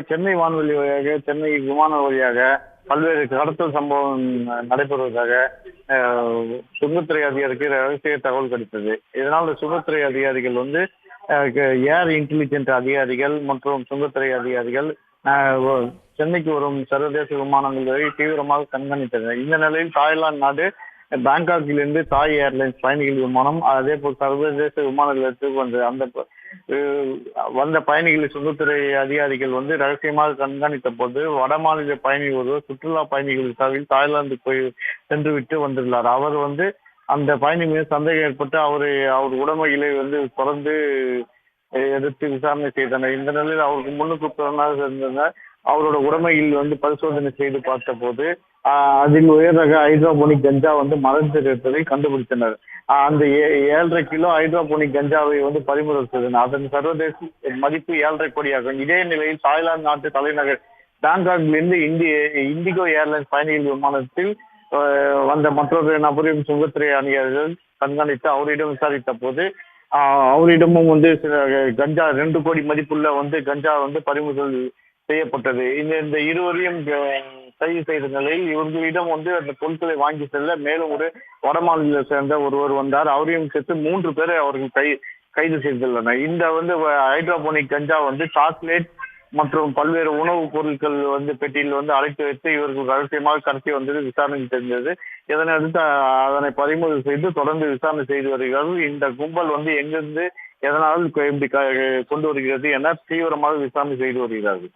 சென்னை வான்வெளி வழியாக, சென்னை விமானம் வழியாக பல்வேறு கடத்தல் சம்பவம் நடைபெறுவதாக சுங்கத்துறை அதிகாரிக்கு ரகசிய தகவல் கிடைத்தது. இதனால் சுங்கத்துறை அதிகாரிகள் வந்து ஏர் இன்டெலிஜென்ட் அதிகாரிகள் மற்றும் சுங்கத்துறை அதிகாரிகள் சென்னைக்கு வரும் சர்வதேச விமானங்களை தீவிரமாக கண்காணித்தனர். இந்த நிலையில் தாய்லாந்து நாடு பாங்காக்கிலிருந்து தாய் ஏர்லைன்ஸ் பயணிகள் விமானம், அதே போல் சர்வதேச விமான நிலையத்துக்கு வந்த பயணிகளை சுங்கத்துறை அதிகாரிகள் வந்து ரகசியமாக கண்காணித்த போது வடமாநில பயணி ஒருவர் சுற்றுலா பயணிகளுக்காக தாய்லாந்து போய் சென்று விட்டு வந்துள்ளார். அவர் வந்து அந்த பயணி மீது சந்தேகம் ஏற்பட்டு அவர் உடைமைகளை வந்து தொடர்ந்து எடுத்து விசாரணை செய்தனர். இந்த நிலையில் அவருக்கு முன்னுக்கு பிறனாக இருந்தனர். அவரோட உடைமையில் வந்து பரிசோதனை செய்து பார்த்த போது அதில் உயர் ரக ஹைட்ரோபோனிக் கஞ்சா வந்து மறைந்திருப்பதை கண்டுபிடித்தனர். அந்த 7.5 கிலோ ஹைட்ரோபோனிக் கஞ்சாவை வந்து பறிமுதல் செய்தனர். அதன் சர்வதேச மதிப்பு 7.5 கோடி ஆகும். இதே நிலையில் தாய்லாந்து நாட்டு தலைநகர் பாங்காக்கிலிருந்து இண்டிகோ ஏர்லைன்ஸ் பயணிகள் விமானத்தில் வந்த மற்றொரு நபரையும் சுங்கத்துறை அதிகாரிகள் கண்காணித்து அவரிடம் விசாரித்த போது அவரிடமும் வந்து சில கஞ்சா 2 கோடி மதிப்புள்ள வந்து கஞ்சா வந்து பறிமுதல் செய்யப்பட்டது. இந்த இருவரையும் கைது செய்த நிலையில் இவர்களிடம் வந்து அந்த பொருட்களை வாங்கி செல்ல மேலும் ஒரு வடமாநிலத்தை சேர்ந்த ஒருவர் வந்தார். அவரையும் சேர்த்து 3 பேரை அவர்கள் கைது செய்துள்ளனர். இந்த வந்து ஹைட்ரோபோனிக் கஞ்சா வந்து சாக்லேட் மற்றும் பல்வேறு உணவுப் பொருட்கள் வந்து பெட்டியில் வந்து அடைத்து வைத்து இவர்கள் ரகசியமாக கடத்தி வந்தது விசாரணை தெரிந்தது. இதனையடுத்து அதனை பறிமுதல் செய்து தொடர்ந்து விசாரணை செய்து வருகிறார்கள். இந்த கும்பல் வந்து எங்கிருந்து எதனால் இப்படி கொண்டு வருகிறது என தீவிரமாக விசாரணை செய்து வருகிறார்கள்.